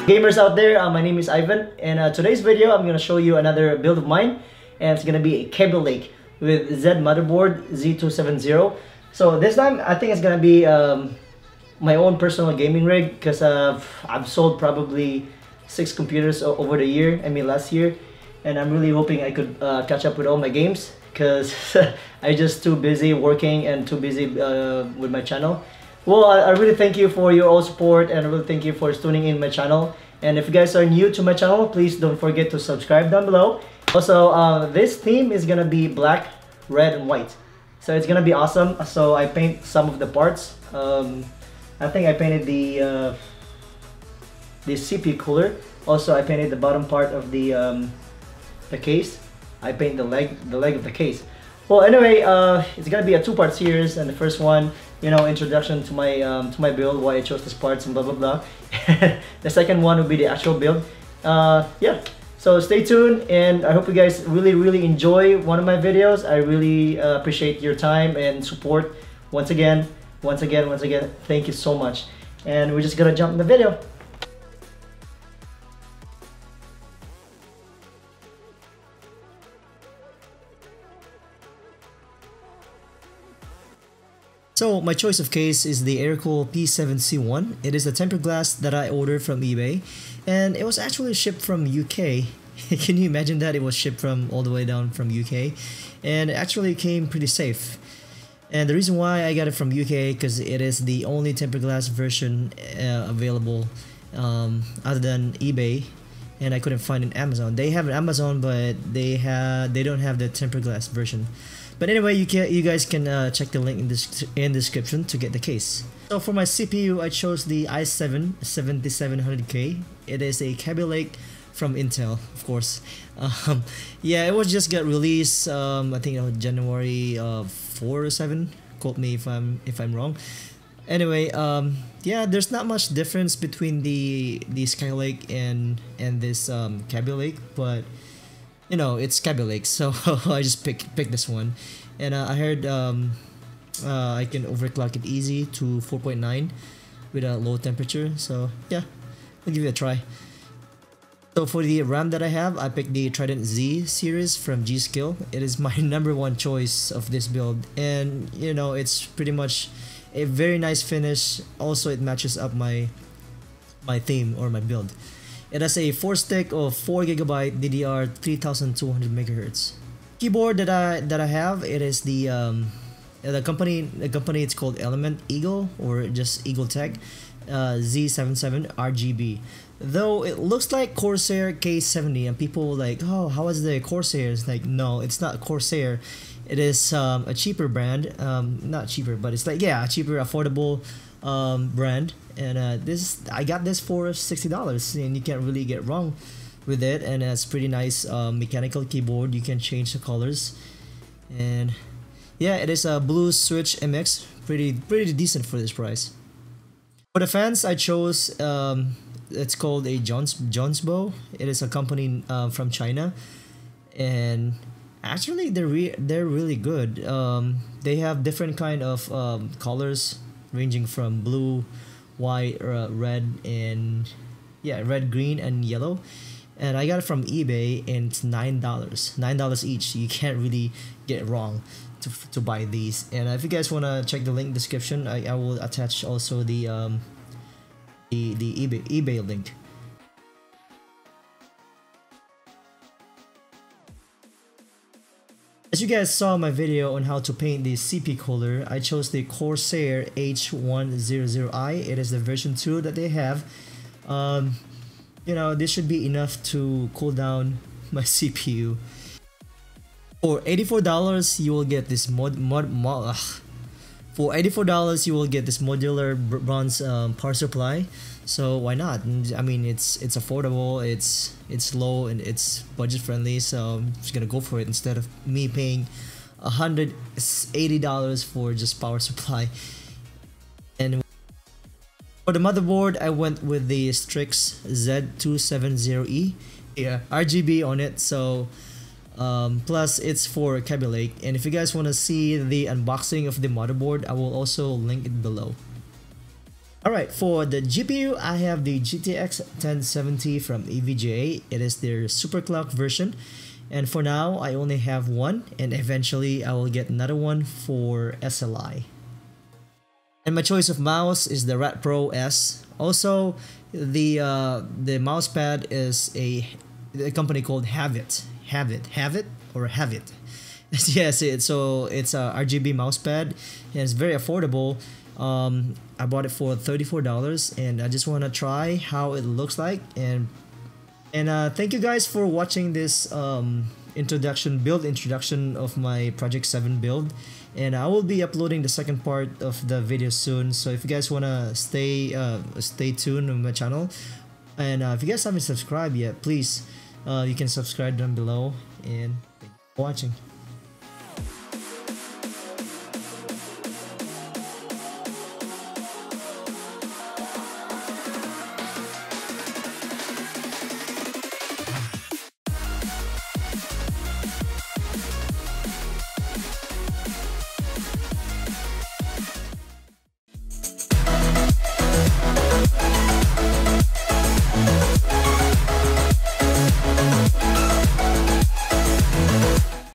Gamers out there, my name is Ivan, and today's video I'm gonna show you another build of mine, and it's gonna be a Cable Lake with Z Motherboard Z270. So this time I think it's gonna be my own personal gaming rig, because I've sold probably 6 computers over the year, last year, and I'm really hoping I could catch up with all my games, because I'm just too busy working and too busy with my channel. Well, I really thank you for your all support, and I really thank you for tuning in my channel. And if you guys are new to my channel, please don't forget to subscribe down below. Also, this theme is gonna be black, red, and white. So it's gonna be awesome. So I paint some of the parts. I think I painted the CPU cooler. Also, I painted the bottom part of the case. I paint the leg of the case. Well, anyway, it's gonna be a 2-part series, and the first one, introduction to my build, why I chose these parts, and blah blah blah. The second one will be the actual build. Yeah. So stay tuned, and I hope you guys really enjoy one of my videos. I really appreciate your time and support. Once again, thank you so much. And we're just gonna jump in the video. So my choice of case is the Aerocool P7C1. It is a tempered glass that I ordered from eBay, and it was actually shipped from UK. Can you imagine that? It was shipped from all the way down from UK, and it actually came pretty safe. And the reason why I got it from UK, because it is the only tempered glass version available other than eBay, and I couldn't find it on Amazon. They have an Amazon, but they don't have the tempered glass version. But anyway, you guys can check the link in the description to get the case. So for my CPU, I chose the i7 7700K. It is a Cable Lake from Intel, of course. Yeah, it was just got released. I think January 4 or 7. Quote me if I'm wrong. Anyway, yeah, there's not much difference between the Skylake and this Cable Lake, but it's Cable Lake, so I just picked this one. And I heard I can overclock it easy to 4.9 with a low temperature, so yeah, I'll give it a try. So for the RAM that I have, I picked the Trident Z series from G-Skill. It is my #1 choice of this build, and it's pretty much a very nice finish. Also, it matches up my theme or my build. It has a 4-stick of 4GB DDR 3200 MHz. Keyboard that I have, it is the company it's called Element Eagle, or just Eagle Tech Z77 RGB. Though it looks like Corsair K70, and people were like, oh, how is the Corsair? It's like, no, it's not Corsair. It is a cheaper brand. Not cheaper, but it's like, yeah, a cheaper, affordable brand. And I got this for $60, and you can't really get wrong with it. And it's pretty nice mechanical keyboard. You can change the colors, and yeah, it is a Blue Switch MX. Pretty decent for this price. For the fans, I chose it's called a Jonesbo. It is a company from China, and actually they're really good. They have different kind of colors, ranging from blue, white, red, and yeah, red, green, and yellow. And I got it from eBay, and it's $9 each. You can't really get it wrong to buy these. And if you guys want to check the link description, I will attach also the eBay link. As you guys saw my video on how to paint the CPU cooler, I chose the Corsair H100i. It is the version 2 that they have. This should be enough to cool down my CPU. For $84, you will get this For $84, you will get this modular bronze power supply. So why not? I mean, it's affordable, it's low, and it's budget friendly. So I'm just gonna go for it instead of me paying $180 for just power supply. And for the motherboard, I went with the Strix Z270E. Yeah, RGB on it. So plus it's for Cable Lake. And if you guys want to see the unboxing of the motherboard, I will also link it below. Alright, for the GPU, I have the GTX 1070 from EVGA. It is their superclock version. And for now, I only have one, and eventually I will get another one for SLI. And my choice of mouse is the Rat Pro S. Also, the mouse pad is a company called Havit. Havit or Havit. Yes, it's a RGB mouse pad, and it's very affordable. I bought it for $34, and I just want to try how it looks like. And thank you guys for watching this introduction of my Project 7 build. And I will be uploading the second part of the video soon. So if you guys wanna stay tuned on my channel, and if you guys haven't subscribed yet, please you can subscribe down below. And thank you for watching.